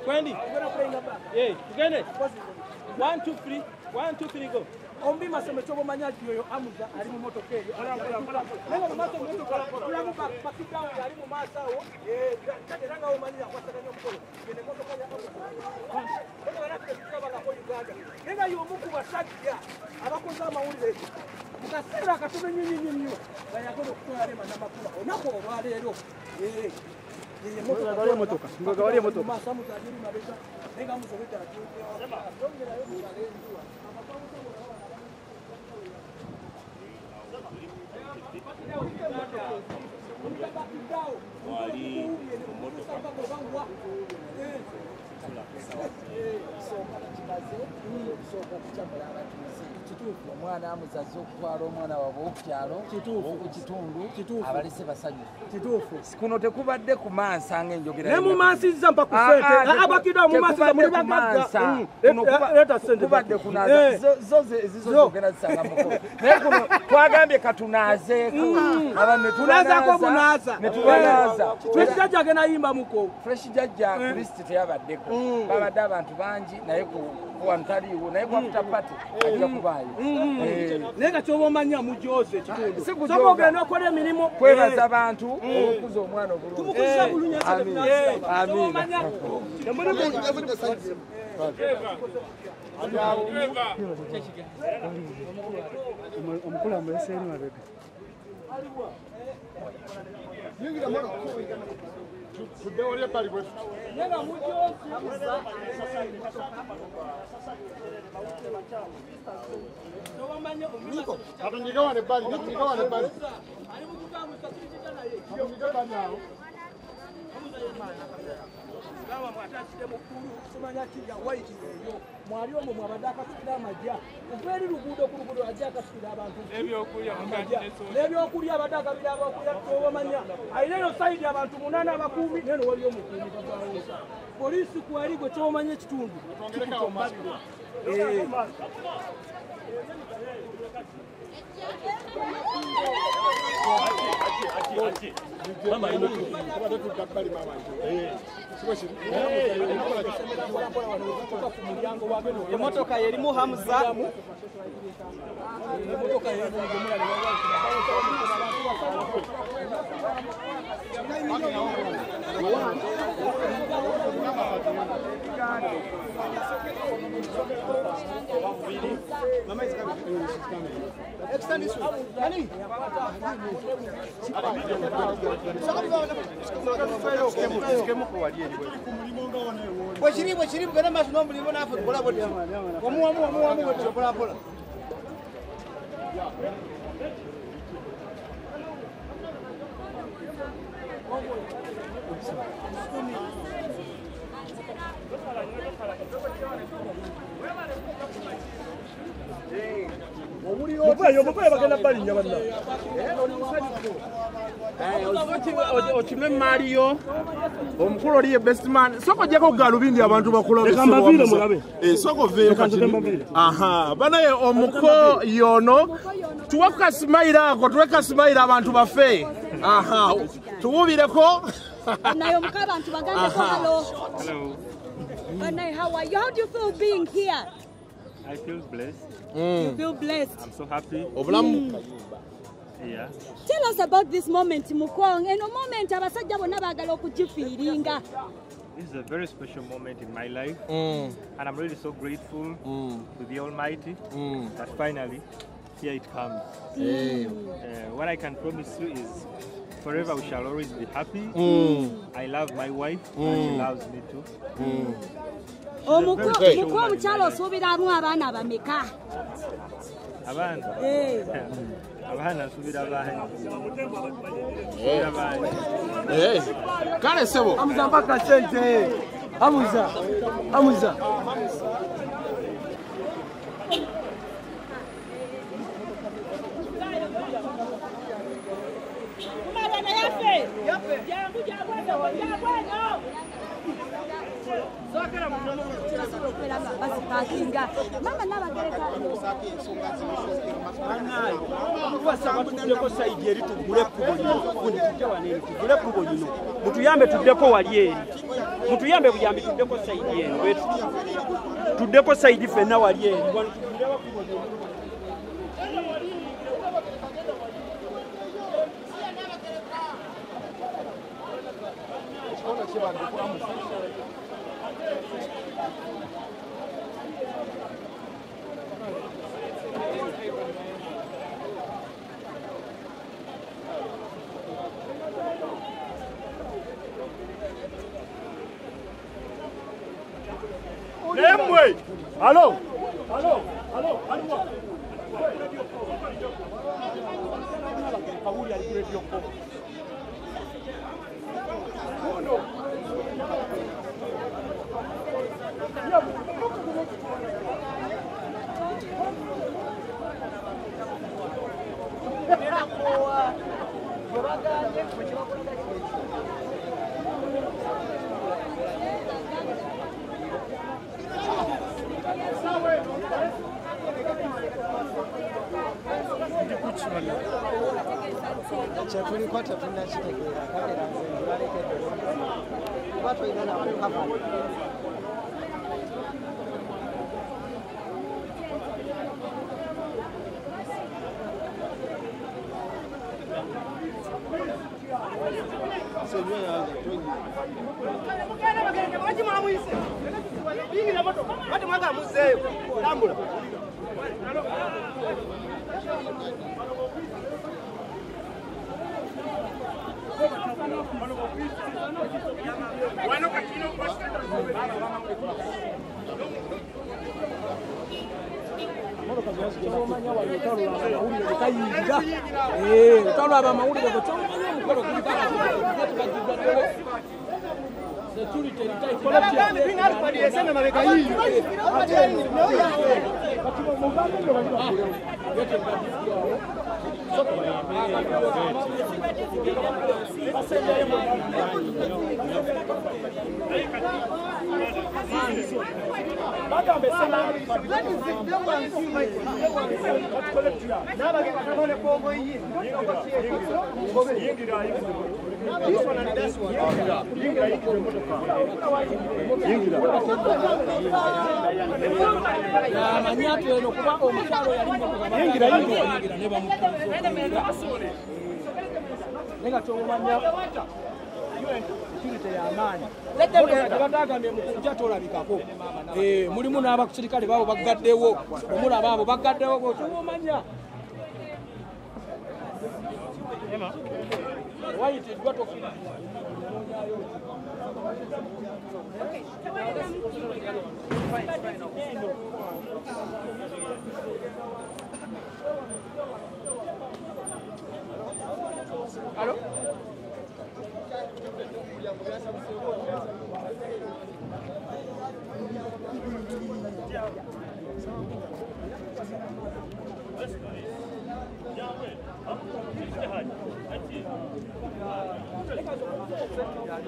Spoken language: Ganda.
Wendy, hey, tugende. 1 2 3 1 2 3 go. Ombi maseme chobo manyaji yoyo amuza ali mu motoka eyo. Nenga mu mato motoka kulamu pakita ali mu masawo kateranga omanyira kwasaka nyo mukolo. Gene motoka ya amuza. Bano banafika kikaba ko Uganda. Nenga yomuku basajja abakoza amawulire. Mukasira katobe nyinyi bayagono kutola lema namakula. Onako olwaleero. Ngagawalie motoka. Ngagawalie motoka. Masamu tajiri mabesa. Nenga muzobeta atuke. Ongera yo mukalenjua. Omwana amuzaze okutwala omwana waabwe okukyalo okukitundu abalese basajju kituufu kuno tekubadde ku mansa ng'enjogera ne mu mansiza mpa ku sente abakida mu mansiza muri bagagga kubadde kunaaza zizozogera zisanga mukolo naye kuno twagambye katunaazeeko tunaazako bunaaza ne tubanaaza fresh jajja agenda yimba muko fresh jajja kristi teyabaddeko babadde abantu bangi naye wano taliiwo naye kwafuta pati ajja kubaayo naye nga kyoba omanya mujoze ekitundu soka ogenda okola emirimu kwebaza abantu okukuza omwana tumukuza bulungi omukulu amulese eri mabega tuddeolye bali bwetu katunyigawane bali katunyigawane bali mwali omwo mwabadde akasukira amajja okubeeri luguudo ku luguudo ajja akasukira abantu n'ebyokulya abadde agabira abakulya tobamanya ayina eno sayidi abantu 8 abakuumi neno wali omukuumi kavaawosa poliisi kwali gwe kyomanya ekitundu kikutombabirwa emotoka yerimu Hamza Bwekirimu gana maaso n'omulimu naffe tukola bwetyo wamu bwetyo mpolampola yo mukoye bagenda balinya banna okime Mario omukulu oli ye best man soko jeko galubindi abantu bakula bekambavire mulabe soko vero aha banaye omuko yono tuwaka smaila ako tuweka smaila abantu bafe aha tuwubireko nayo mukaba abantu bagande ko hello banaye how are you? How do you feel being here? I feel blessed. You feel blessed? I'm so happy. Yeah. Tell us about this moment, Mukong. And a moment, abasajja bonna bagala okugifiiringa. This is a very special moment in my life, and I'm really so grateful to the Almighty that finally here it comes. What I can promise you is forever we shall always be happy. I love my wife, and she loves me too. Muko mukyalo osuubiramu abaana bameka? Abaana? Abaana nsuubira bangi. Kale sebo Amuza mpaka sente. Amuza. Mama nabagereka sayidi eri tugule kubo lino mutuyambe tuddeko wali eri mutuyambe buyambi tuddeko sayidi eno tuddeko sayidi fenna wali eri Lemwe! Allo! Kyatulikwata tunnakitegeera kamera nze ngibalekedde kuba tulina nakukava mulimu n'abaserikale baabo bagaddewo omulaba abo bagaddewo bw'omanya wayitiddwa tokira Allô? David.